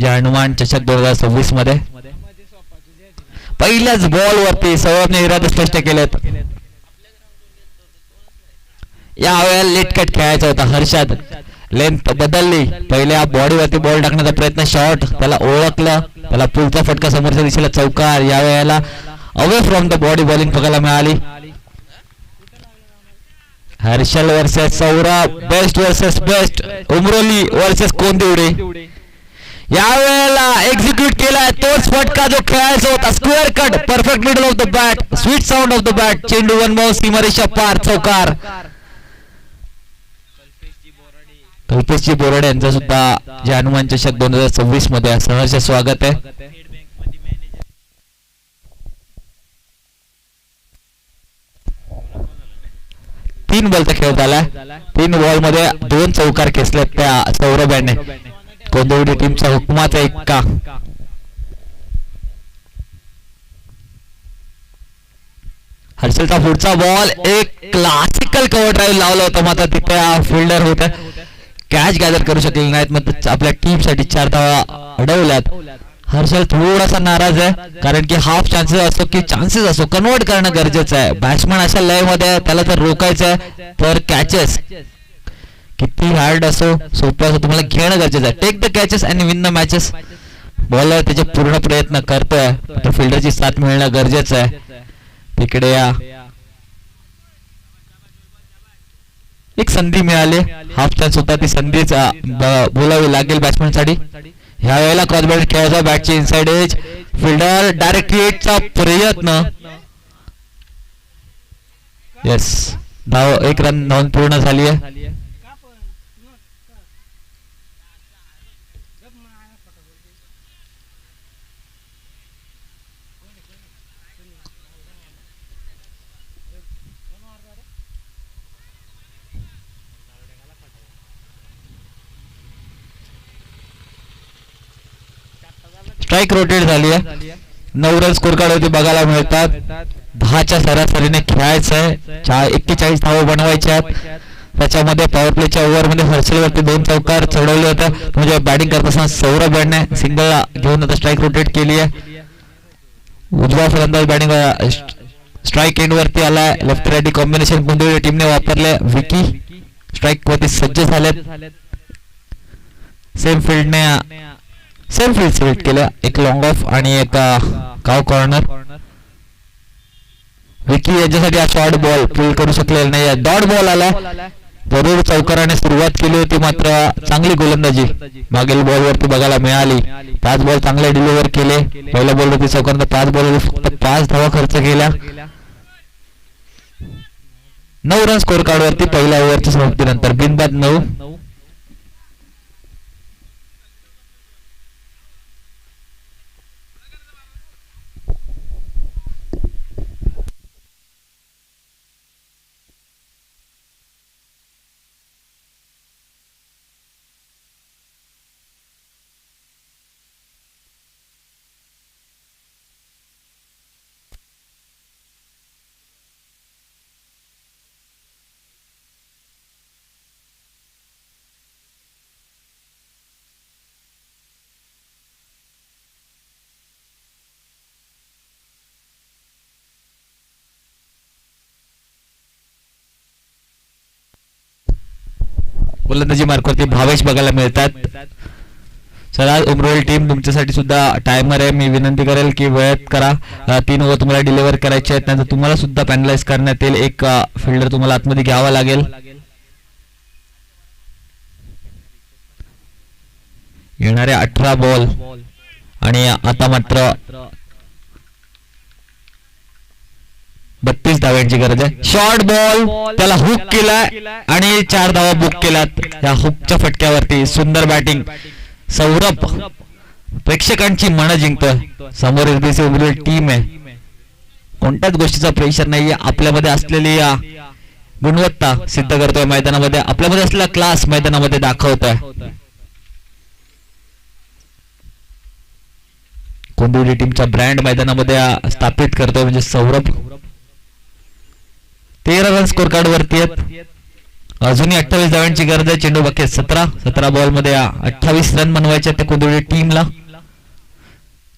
A: जे हनुमान चषक 2026 मध्ये. पहिल्याच बॉल वरती सौरभने इरादे स्पष्ट केलेत. यावेळेला लेट कट खेळायचा होता. हर्षद लेंथ बदलली. पहिल्या बॉडीवरती बॉल टाकण्याचा प्रयत्न, शॉट त्याला ओळखलं, त्याला पुलचा फटका समोरच्या दिशेला चौकार. यावेळेला away from the body bowling बघायला मिळाली. Harshal versus Saurabh. Best versus best. Umroli versus Kondivade. यावेळेला एक्झिक्यूट केलाय तोच फटका जो खेळायचा होता. Square cut perfect middle of the bat. Sweet sound of the bat. चेंडू 1 बॉल सीमारेषा पार चौकार. कल्पेशजी बोराडे यांचं सुद्धा जे हनुमान चषक 2026 मध्ये सहर्ष स्वागत आहे. तीन बॉलचा खेळ झाला. 3 बॉल मध्ये 2 चौकार खेचलेत त्या सौरभ याने. कोंदिवडी टीमचा हुकमाचा एक्का. हर्षलचा पुढचा बॉल एक क्लासिकल कव्हर ड्राईव्ह लावला होता. मात्र तिथे फिल्डर होते कॅच गॅदर करू शकले नाहीत. मग आपल्या टीम साठी 4 धावा अडवल्यात. हर्षल थोडासा नाराज आहे कारण की हाफ चान्सेस असो की चान्सेस असो कन्वर्ट करणं गरजेचं आहे. बॅट्समन अशा लय मध्ये त्याला तर रोखायचं आहे. तर कॅचेस किती हार्ड असो सोपं असो तुम्हाला घेणं गरजेचं आहे. टेक द कॅचेस आणि विन द मॅचेस. बॉलर त्याचे पूर्ण प्रयत्न करतोय. फिल्डरची साथ मिळणं गरजेचं आहे. तिकडे या एक संधी मिळाली. हाफ चान्स होता. ती संधीच बोलावी लागेल बॅट्समॅन साठी. ह्या वेळेला क्रॉस बॅट खेळायचा. बॅटची इनसाइड एज. फिल्डर डायरेक्ट हिटचा प्रयत्न. येस धाव 1 रन नोंद पूर्ण झाली आहे. स्ट्राईक रोटेट झाली आहे. 9 रन स्कोर कार्ड होते बघायला मिळतात. 10च्या सरासरीने खेळायचंय. 41 धावा बनवायच्या. त्याच्यामध्ये पॉवर प्लेच्या ओव्हर मध्ये हर्षलवरती 2 चौकार चढवले होते. म्हणजे बॅटिंग करत असताना सौरभ याने सिंगल घेऊन आता स्ट्राईक रोटेट केली आहे. उजवा फलंदाज बॅटिंग स्ट्राईक एंड वरती आलाय. लेफ्ट राईटी कॉम्बिनेशन कोंदिवली टीमने वापरले. विकी स्ट्राईक वरती सज्ज झालेत. सेम फील्ड सिलेक्ट केलं. एक लॉंग ऑफ आणि एक काव कॉर्नर. विकी यांच्यासाठी हा शॉर्ट बॉल पुल करू शकलेला नाही. डॉट बॉल आला. जरूर चौकाराने सुरुवात केली होती मात्र चांगली गोलंदाजी मागील बॉलवरती बघायला मिळाली. 5 बॉल चांगले डिलिव्हर केले. पहिल्या बॉलवरती चौकाराने 5 बॉल फक्त 5 धावा खर्च केल्या. 9 रन स्कोर कार्ड वरती पहिल्या ओव्हरच्या समाप्तीनंतर बिनबाद 9. गोलंदाजी मार्कवरती भावेश बघायला मिळतात. चला उमरोली टीम तुमच्यासाठी सुद्धा टायमर आहे. मी विनंती करेल की वेळेत करा. 3 ओव्हर तुम्हाला डिलिव्हर करायचे आहेत. नंतर तुम्हाला सुद्धा पॅनलाइज करण्यात येईल. एक फिल्डर तुम्हाला आतमध्ये घ्यावा लागेल. येणारे 18 बॉल आणि आता मात्र 32 धाव्यांची गरज आहे. शॉर्ट बॉल त्याला हुक केलाय आणि 4 धावा बुक केल्यात. या हुकच्या फटक्यावरती सुंदर बॅटिंग. सौरभ प्रेक्षकांची मनं जिंकतोय. समोर एसबीसी उमरोली टीम आहे. कोणत्याच गोष्टीचा प्रेशर नाहीये. आपल्यामध्ये असलेली गुणवत्ता सिद्ध करतोय मैदानामध्ये. आपल्यामध्ये असलेला क्लास मैदानामध्ये दाखवतोय. कोंदिवली टीमचा ब्रँड मैदानामध्ये स्थापित करतोय म्हणजे सौरभ. 13 रन स्कोर कार्ड वरती आहेत. अजूनही 28 धावांची गरज आहे. चेंडू बाकी 17 बॉल मध्ये 28 रन बनवायचे त्या कोंदिवली टीमला.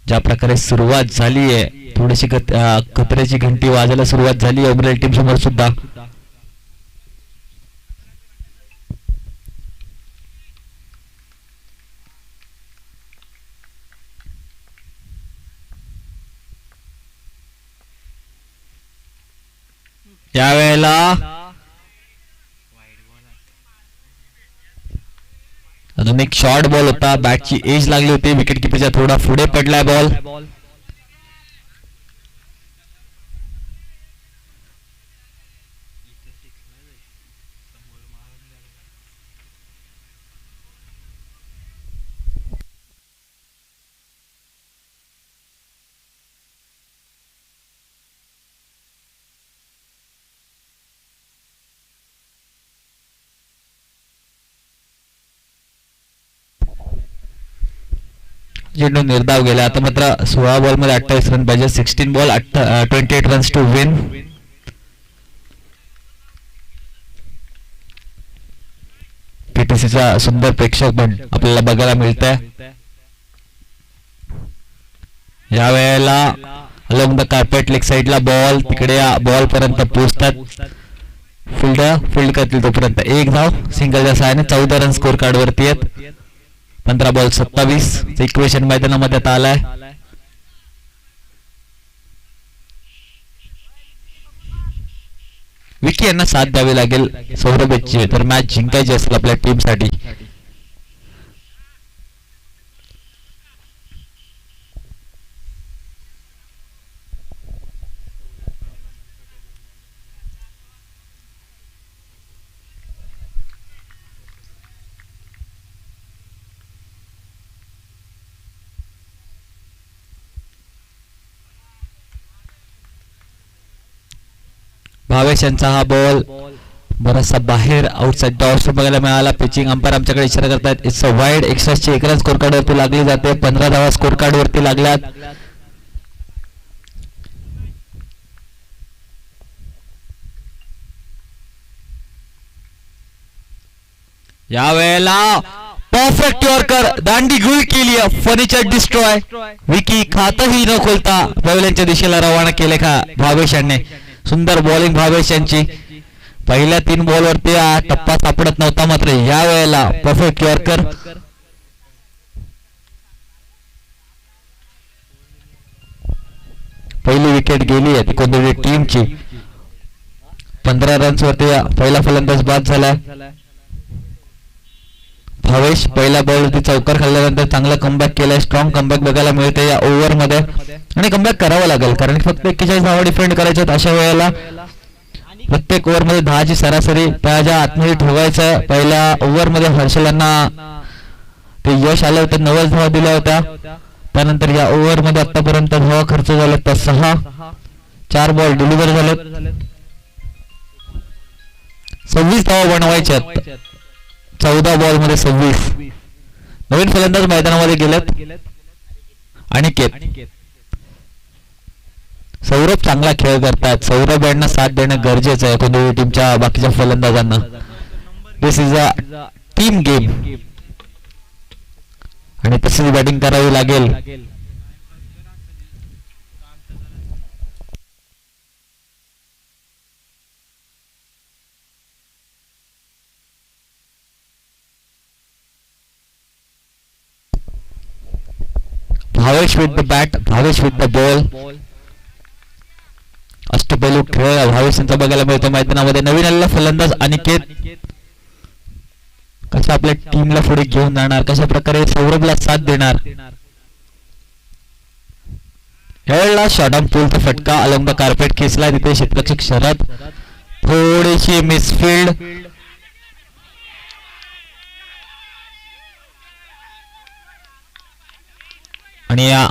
A: ज्या प्रकारे सुरुवात झाली आहे थोडीशी खतऱ्याची घंटी वाजायला सुरुवात झाली उमरेल टीम समोर सुद्धा. यावेळेला अजून एक शॉर्ट बॉल होता. बॅटची एज लागली होती. विकेट किपरच्या थोडा पुढे पडलाय बॉल. चेंडू निर्धाव गेला. आता मात्र 16 बॉल मध्ये 28 रन पाहिजे. 16 बॉल 28 रन्स टू विन. पीटीसीचा सुंदर प्रेक्षक पण आपल्याला बघायला मिळत आहे. या वेळेला अलोंग द कार्पेट लेग साइडला बॉल तिकडे बॉल पर्यंत पोहोचतात. फील्ड करतील तोपर्यंत 1 धाव सिंगलच्या सहाय्याने 14 रन स्कोर कार्ड वरती आहेत. 15 बॉल 27 इक्वेशन मैदानामध्ये आता आलाय. विकी यांना साथ द्यावी लागेल सौरभची तर मॅच जिंकायची असेल आपल्या टीम साठी. भावेश यांचा हा बॉल बराचसा बाहेर आउटसाइड डॉट्स बघायला मिळाला. पिचिंग अंपायर आमच्याकडे इशारा करतात इट्स अ वाईड. एक्स्ट्राची 1 रन स्कोर कार्ड वरती लागली जाते. 15 धावा स्कोर कार्ड वरती लागल्यात. या वेळेला परफेक्ट यॉर्कर दांडी गुळ केली. Furniture destroy. विकी खातही न खोलता पवेलियनच्या दिशेला रवाना केले का भावेश यांनी. सुंदर बॉलिंग भावेश यांची. पहिल्या 3 बॉल वरती टप्पा सापडत नव्हता मात्र या वेळेला परफेक्ट यॉर्कर. पहिली विकेट गेली आहे ती कोणती टीमची. 15 रन्स वरती पहिला फलंदाज बाद झाला. भावेश पहिल्या बॉलवरती चौकार खाल्ल्यानंतर चांगला कमबॅक केलाय. स्ट्रॉंग कमबॅक बघायला मिळते या ओव्हरमध्ये आणि कमबॅक करावं लागेल कारण फक्त 41 धावा डिफेंड करायच्यात. अशा वेळेला प्रत्येक ओव्हरमध्ये 10ची सरासरी त्याच्या आतमध्ये ठेवायचं. पहिल्या ओव्हरमध्ये हर्षलांना ते यश आलं होतं, 90 धावा दिल्या होत्या. त्यानंतर या ओव्हरमध्ये आतापर्यंत धावा खर्च झाला तर 6. 4 बॉल डिलिव्हर झालेत. 26 धावा बनवायच्यात 14 बॉल मध्ये 26. नवीन फलंदाज मैदानामध्ये गेलेत. अनिकेत सौरभ चांगला खेळ करतात. सौरभ यांना साथ देणं गरजेचं आहे कोणत्याही टीमच्या बाकीच्या फलंदाजांना. दिस इज अ टीम गेम आणि तशीच बॅटिंग करावी लागेल. Bhavesh with the bat, Bhavesh with the ball. अष्टपैलू खेळ भावेश यांचा बघायला मिळतो मैदानामध्ये. नवीन आलेला फलंदाज अनिकेत कशा आपल्या टीमला पुढे घेऊन जाणार, कशा प्रकारे सौरभला साथ देणार. यावेळेला शॉर्टआर्म पूलचा फटका अलॉंग द कार्पेट खेचला. तिथे क्षेत्ररक्षक शरद थोडीशी मिसफिल्ड. आणि या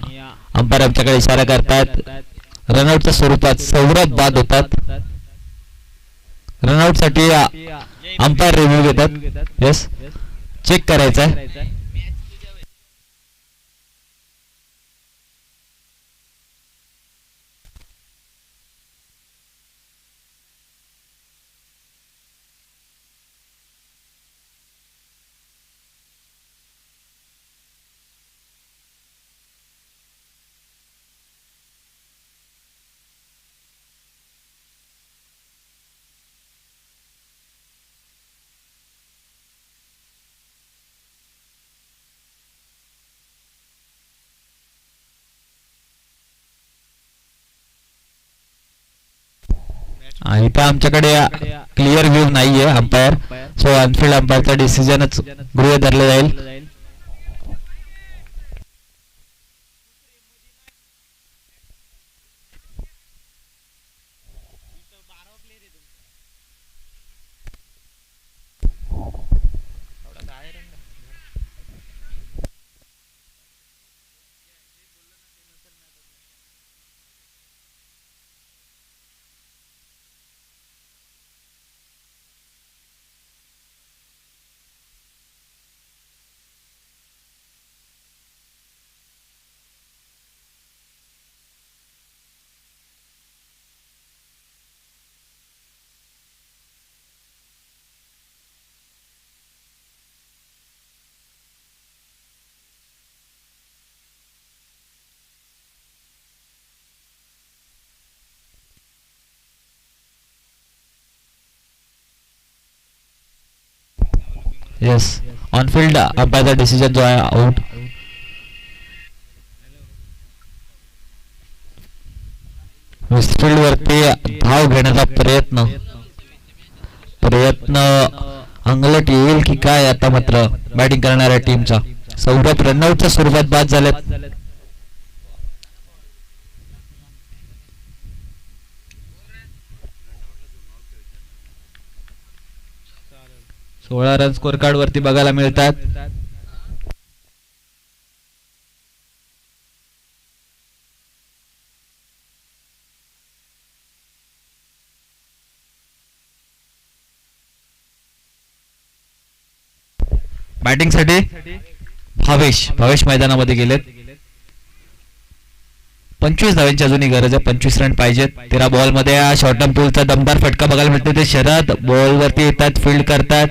A: अंपायर आमच्याकडे इशारा करतात. रनआउटच्या स्वरूपात सौरभ बाद होतात. रनआउट साठी अंपायर रिव्ह्यू घेतात. येस, चेक करायचा आहे. इथं आमच्याकडे क्लिअर व्ह्यू नाहीये अंपायर, सो ऑनफिल्ड अंपायरचा डिसिजनच गृहीत धरले जाईल. येस, ऑनफिल्ड अंपायरचा डिसिजन जो आहे आउट. वेस्टफील्ड वरती धाव घेण्याचा प्रयत्न अंगलट येईल की काय. आता मात्र बॅटिंग करणाऱ्या टीमचा सौरभ रनआउटच्या स्वरूपात बाद झालेत. 16 रन स्कोर कार्ड वरती बघायला मिळतात. बॅटिंग साठी भावेश मैदानामध्ये गेलेत. 25 धावांची अजूनही गरज आहे. 25 रन पाहिजेत. 13 बॉल मध्ये शॉर्ट टर्म पूलचा दमदार फटका बघायला मिळतो. ते शरद बॉल वरती येतात, फील्ड करतात.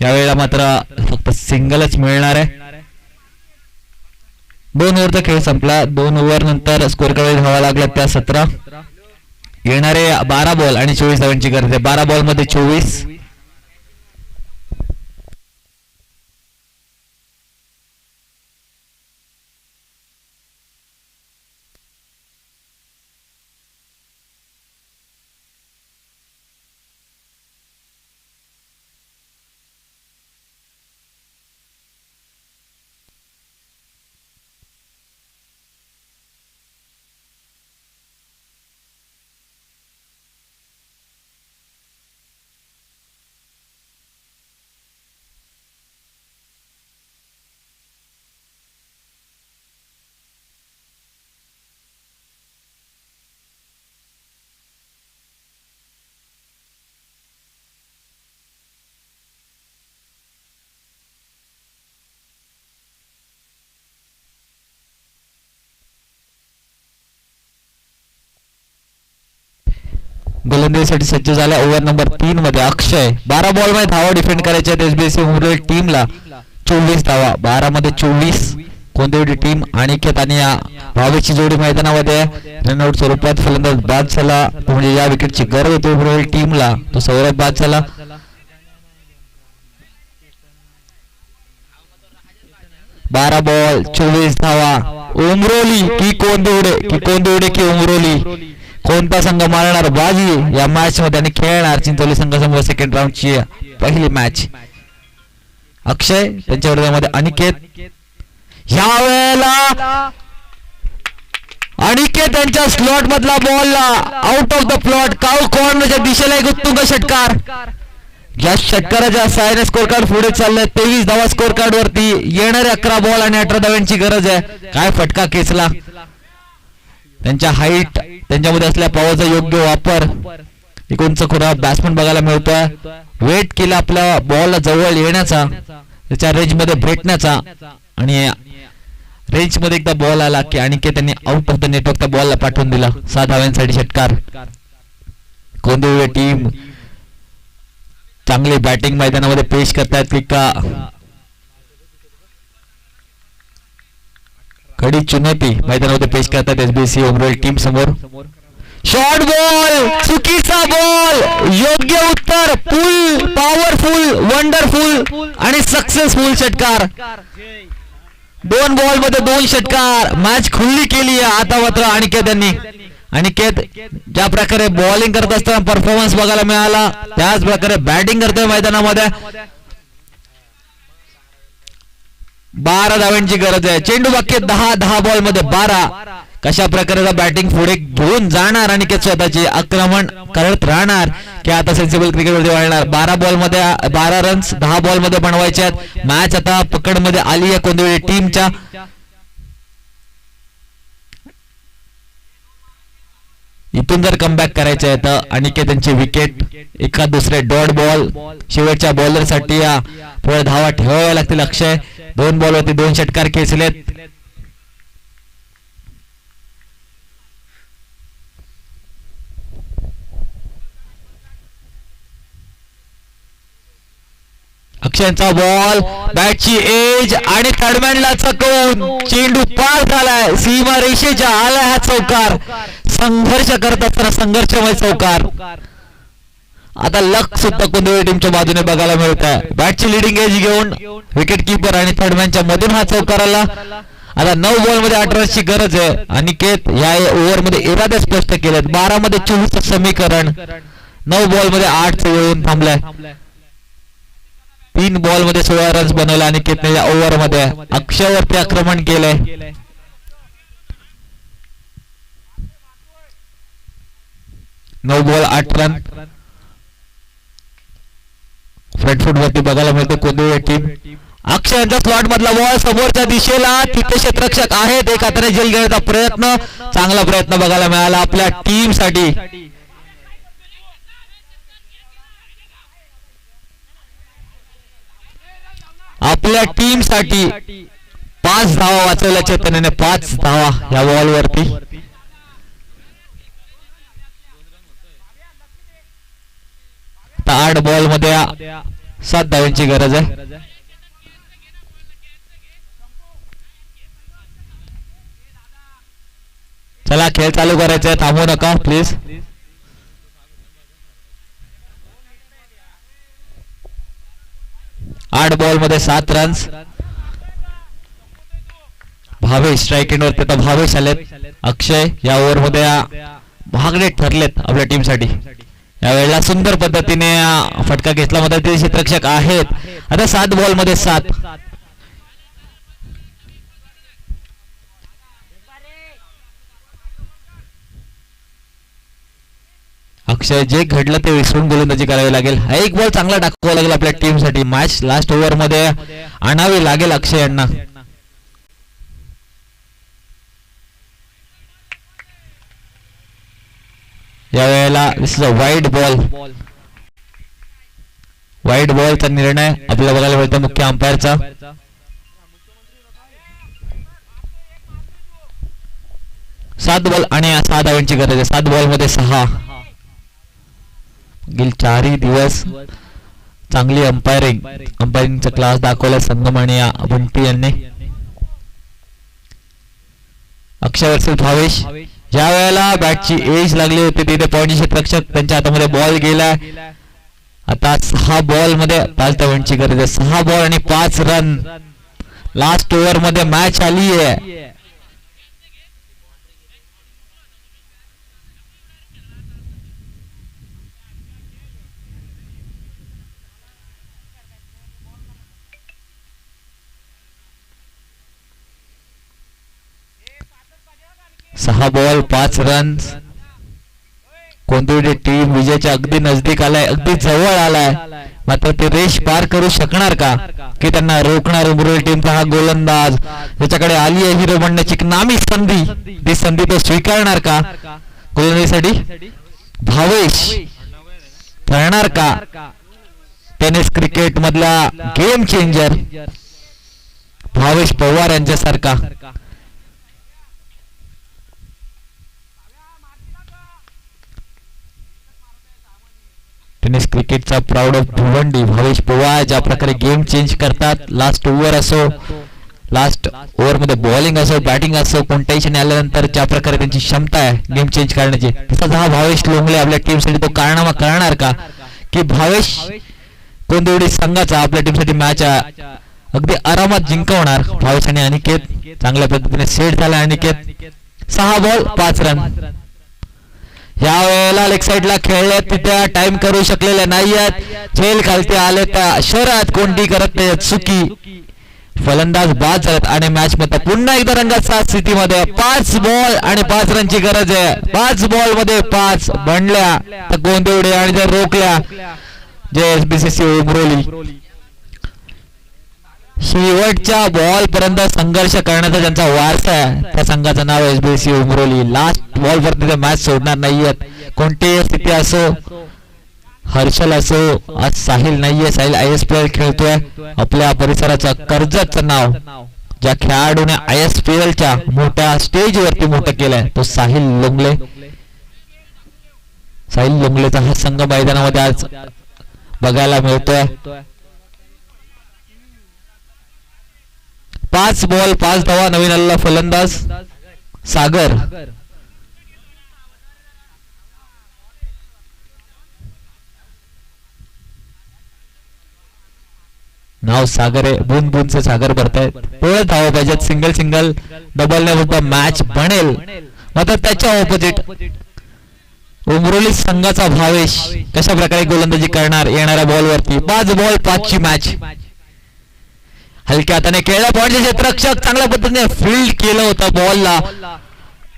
A: यावेळेला मात्र फक्त सिंगलच मिळणार आहे. 2 ओव्हरचा खेळ संपला. 2 ओव्हर नंतर स्कोर कडे धावा लागला त्या 17. येणारे 12 बॉल आणि 24 धावांची गरज आहे. 12 बॉल मध्ये 24. फलंदाजीसाठी सज्ज झाला. ओव्हर नंबर 3 मध्ये अक्षय 12 बॉल मध्ये धावा डिफेंड करायच्या आहेत एसबीसी उमरोली टीमला. 24 धावा, 12 मध्ये 24. कोंदिवली टीम अनिकेत आणि भावेशची जोडी मैदानामध्ये रनआउट स्वरूपात फलंदाज बाद झाला. म्हणजे या विकेटची गरज होती उमरोली टीमला. तो सौरभ बाद झाला. 12 बॉल 24 धावा. उमरोली की कोंदिवडे की उमरोली, कोणता संघ मारणार बाजी या मॅच मध्ये आणि खेळणार चिंचोली संघासमोर सेकंड राऊंडची पहिली मॅच. अक्षय त्यांच्या विरोधामध्ये अनिकेत. यावेळेला अनिकेत यांच्या स्लॉट मधला ball out of the plot cow कॉर्नरच्या दिशेला एक उत्तुंग षटकार. या षटकाराच्या साहाय्याने स्कोर कार्ड पुढे चाललंय. 23 धावा स्कोर कार्ड वरती. येणारे 11 बॉल आणि 18 धाव्यांची गरज आहे. काय फटका खेचला. त्यांच्या हाईट, त्यांच्यामध्ये असलेल्या पॉवरचा योग्य वापर, एक उंच खुरा बॅट्समन बघायला मिळतोय. वेट केला आपल्या बॉलला जवळ येण्याचा, त्याच्या रेंज मध्ये भेटण्याचा आणि रेंज मध्ये एकदा बॉल आला की अनिकेत त्यांनी आउट ऑफ द नेटवर्क त्या बॉलला पाठवून दिला. 7 धाव्यांसाठी षटकार. कोंदिवली टीम चांगली बॅटिंग मैदानामध्ये पेश करतायत की का कडी चुनौती मैदानामध्ये पेश करतात एसबीसी उमरोली टीम समोर. शॉर्ट बॉल, चुकीचा बॉल. योग्य उत्तर. फुल पॉवरफुल, वंडरफुल आणि सक्सेसफुल षटकार. 2 बॉल मध्ये 2 षटकार. मॅच खुल्ली केली आहे आता मात्र अनिकेत यांनी. अनिकेत ज्या प्रकारे बॉलिंग करत असताना परफॉर्मन्स बघायला मिळाला, त्याच प्रकारे बॅटिंग करतोय मैदानामध्ये. 12 धाव्यांची गरज आहे. चेंडू बाकी 10 बॉल मध्ये 12. कशा प्रकारे बॅटिंग पुढे घेऊन जाणार अनिकेत स्वतःची, आक्रमण करत राहणार की आता सेन्सिबल क्रिकेटवरती वळणार. 12 बॉल मध्ये 12 रन्स 10 बॉल मध्ये बनवायचे आहेत. मॅच आता पकड मध्ये आली आहे कोंदिवली टीमच्या. इथून जर कमबॅक करायचं आहे तर अनिकेत यांची विकेट, एका दुसरे डॉट बॉल शेवटच्या बॉलर साठी पुढे धावा ठेवाव्या लागतील. अक्षय 2 बॉल वरती 2 षटकार खेचलेत. अक्षयचा बॉल, बॅटची एज आणि थर्डमॅनला चकवून चेंडू पार झालाय. सीमा रेषेच्या आला हा चौकार. संघर्ष करत असताना संघर्षमय चौकार. आता लक सुद्धा कोंदिवली टीमच्या बाजूने बघायला मिळत आहे. बॅटची लिडिंग एज घेऊन विकेट किपर आणि थर्डमॅनच्या मधून हा चौकार आला. आता 9 बॉल मध्ये 8 रन्सची गरज आहे. अनिकेत या ओव्हर मध्ये इरादे स्पष्ट केलेत. 12 मध्ये 24 समीकरण. 9 बॉल मध्ये 8 येऊन थांबलाय. 3 बॉल मध्ये 16 रन्स बनवले अनिकेतने या ओव्हर मध्ये. अक्षयवरती आक्रमण केलंय. 9 बॉल 8 रन. फ्रंट फूट वरती बघायला मिळते कोंदिवली टीम. अक्षयचा स्लॉट मधला बॉल समोरच्या दिशेला. तिथे क्षेत्ररक्षक आहेत. एक हाताने झेल घेण्याचा प्रयत्न, चांगला प्रयत्न बघायला मिळाला आपल्या टीम साठी. आपल्या टीम साठी 5 धावा वाचवल्या चेतनेने. 5 धावा या बॉल वरती. आता 8 बॉल मध्ये 7 धावांची गरज आहे. चला खेळ चालू करायचा आहे. थांबू नका प्लीज. आठ बॉल मध्ये 7 रन्स. भावेश स्ट्राईक एंड वरती. आता भावेश आलेत. अक्षय या ओव्हर मध्ये भागले ठरलेत आपल्या टीम साठी. यावेळेला सुंदर पद्धतीने फटका घेतला. मध्ये ते क्षेत्ररक्षक आहेत. आता 7 बॉल मध्ये 7. अक्षय जे घडलं ते विसरून गोलंदाजी करावी लागेल. हा एक बॉल चांगला टाकावा लागेल आपल्या टीम साठी. मॅच लास्ट ओव्हर मध्ये आणावी लागेल अक्षय यांना. यावेळेला वाईट बॉल. वाईट बॉलचा निर्णय आपल्याला बघायला मिळतो मुख्य अंपायरचा. सात बॉल आणि 6 धावांची गरज आहे. 7 बॉल मध्ये 6. गेली 4 दिवस चांगली अंपायरिंगचा क्लास दाखवला संगम आणि बंटी यांनी. अक्षय वर्सेस भावेश. ज्या वेळेला बॅटची एज लागली होती तिथे पॉईंट क्षेत्ररक्षक त्यांच्या हातामध्ये बॉल गेला. आता 6 बॉल मध्ये 5 धावांची गरज आहे. 6 बॉल आणि 5 रन. लास्ट ओव्हर मध्ये मॅच आली आहे. सहा बॉल 5 रन. कोणती टीम विजयाच्या अगदी नजदीक आलाय, अगदी जवळ आलाय. मात्र ते रेष पार करू शकणार का की त्यांना रोखणार उमरोली टीमचा हा गोलंदाज. त्याच्याकडे आली आहे हिरो बनण्याची नामी संधी. ती संधी तो स्वीकारणार का. गोलंदाजीसाठी भावेश ठरणार का. टेनिस क्रिकेट मधला गेम चेंजर भावेश पवार यांच्यासारखा. टेनिस क्रिकेटचा प्राऊड ऑफ भिवंडी भावेश पवार ज्या प्रकारे गेम चेंज करतात. लास्ट ओव्हर असो, लास्ट ओव्हर मध्ये बॉलिंग असो, बॅटिंग असो, कोणत्याही क्षणी आल्यानंतर ज्या प्रकारे त्यांची क्षमता आहे गेम चेंज करण्याची, तसाच हा भावेश लोंगले आपल्या टीमसाठी तो कारनामा करणार का की भावेश कोंदिवडी संघाचा आपल्या टीमसाठी मॅच अगदी आरामात जिंकवणार. भावेश आणि अनिकेत चांगल्या पद्धतीने सेट झाला. Aniket 6 ball 5 run. या वेळेला लेग साइडला खेळले तिथे टाइम करू शकलेले नाहीयेत. झेल खालती आले तर शर्यत कोणती करत नाही चुकी. फलंदाज बाद झालेत आणि मॅच मध्ये पुन्हा एकदा रंगाच्या स्थितीमध्ये 5 बॉल आणि 5 रनची गरज आहे. 5 बॉल मध्ये 5 बनल्या तर गोंदिवडी आणि जर रोखल्या जे एसबीसीसी उमरोली. शेवटच्या बॉल पर्यंत संघर्ष करण्याचा ज्यांचा वारसा आहे त्या संघाचं नाव एसबीसी उमरोली. लास्ट बॉल पर्यंत मॅच सोडणार नाहीयेत. कोणतीही स्थिती असो, हर्षल असो, आज साहिल नाहीये. साहिल ISPL खेळतोय. आपल्या परिसराचं कर्जतचं नाव ज्या खेळाडूने ISPL च्या मोठ्या स्टेज वरती मोठं केलंय तो साहिल लोंगले. साहिल लोंगलेचा हा संघ मैदानामध्ये आज बघायला मिळतोय. 5 बॉल 5 धावा. नवीन आलेला फलंदाज सागर. नाव सागर आहे. बुनचे सागर भरतायत. थोडं धावा पाहिजेत. सिंगल डबल ने फक्त मॅच बनेल. मात्र त्याच्या ऑपोजिट उमरोली संघाचा भावेश कशा प्रकारे गोलंदाजी करणार येणाऱ्या बॉलवरती. 5 बॉल 5 ची मॅच. हलक्या हाताने खेळला. पॉईंट क्षेत्ररक्षक चांगल्या पद्धतीने फील्ड केलं होतं बॉलला.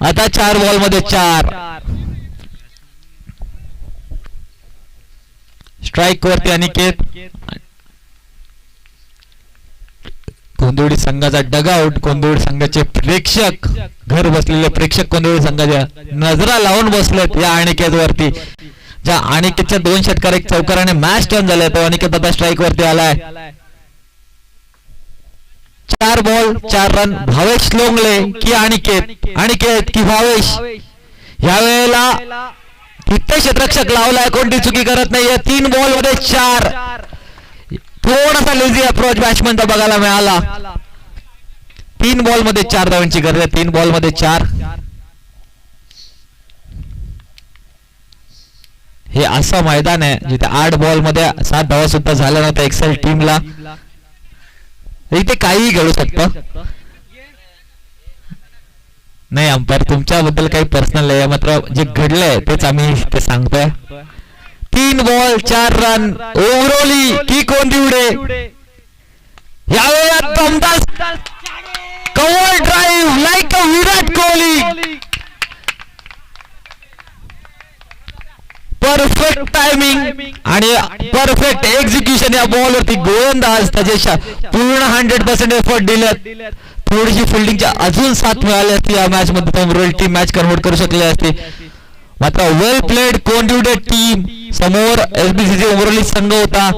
A: आता 4 बॉल मध्ये 4. स्ट्राइक वरती अनिकेत. कोंदिवडी संघाचा डगआउट. कोंदिवडी संघाचे प्रेक्षक घर बसलेले प्रेक्षक कोंदिवडी संघाच्या नजरा लावून बसलेत या अनिकेत वरती. ज्या अनिकेतच्या 2 षटकार 1 चौकाराने मॅच टर्न झाले तो अनिकेत आता स्ट्राइक वरती आलाय. 4 बॉल 4 रन. भावेश लोंगले की अनिकेत की भावेश. या वेळेला किती क्षेत्ररक्षक लावलाय. कोणती चुकी करत नाहीये. 3 बॉल मध्ये 4. थोडासा लेझी अप्रोच बॅट्समनचा बघायला मिळाला. 3 बॉल मध्ये 4 धावांची गरज आहे. 3 बॉल मध्ये 4. हे असं मैदान आहे जिथे 8 बॉल मध्ये 7 धावा सुद्धा झाल्या नव्हत्या एक्सेल टीमला. इथे काहीही घडू शकतं. नाही अंपायर तुमच्याबद्दल काही पर्सनल आहे, मात्र जे घडलंय तेच आम्ही ते सांगतोय. 3 बॉल 4 रन. उमरोली की कोंदिवडे. यावेळेला दमदार cover drive like a Virat Kohli. Perfect timing आणि परफेक्ट एक्झिक्युशन या बॉल वरती. गोलंदाज त्याच्या पूर्ण 100% एफर्ट दिलेत. थोडीशी फिल्डिंगच्या अजून साथ मिळाली असती या मॅच मध्ये उमरोली टीम मॅच कन्व्हर्ट करू शकली असती. मात्र वेल प्लेड कोंदिवडे टीम. समोर एसबीसीसी उमरोली संघ होता.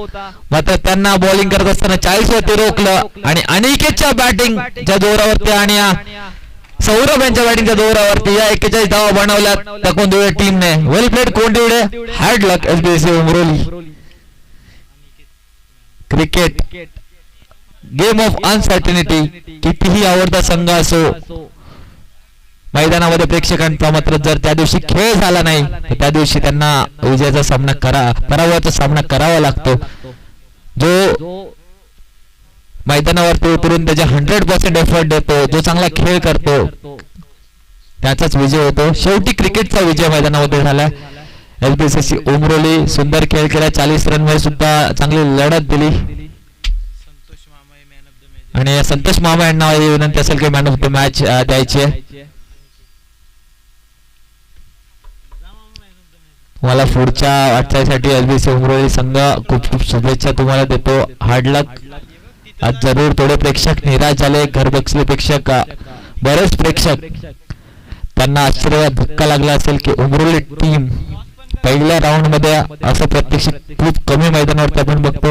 A: मात्र त्यांना बॉलिंग करत असताना 40 वरती रोखलं आणि अनिकेतच्या बॅटिंग ज्या जोरावरती आणि सौरभ यांच्या बॅटिंगच्या दौऱ्यावरती या 41 धावा बनवल्यात त्या कोंदिवडे टीमने. Well played Kondivade. Hard luck SBSC Umroli. Cricket game of uncertainty. कितीही आवडता संघ असो, मैदानामध्ये प्रेक्षकांचा मात्र जर त्या दिवशी खेळ झाला नाही तर त्या दिवशी त्यांना विजयाचा सामना पराभवाचा सामना करावा लागतो. जो मैदानावरती उतरून त्याचे 100% एफर्ट देतो, जो चांगला खेळ करतो, त्याचाच विजय होतो. शेवटी क्रिकेटचा विजय मैदानामध्ये झाला. एसबीएससी उमरोली सुंदर खेळ केला. 40 रन मध्ये सुद्धा चांगली लढत दिली. आणि संतोष मामा यांना विनंती असेल की मॅन ऑफ द मॅच द्यायची आहे. तुम्हाला पुढच्या वाटचालीसाठी एसबीएससी उमरोली संघ खूप खूप शुभेच्छा तुम्हाला देतो. हार्ड लक. आज जरूर थोडे प्रेक्षक निराश झाले. घर बसले प्रेक्षक, बरेच प्रेक्षक त्यांना आश्चर्य धक्का लागला असेल की उमरोली टीम पहिल्या राऊंड मध्ये असं प्रत्यक्ष खूप कमी मैदानावरती आपण बघतो.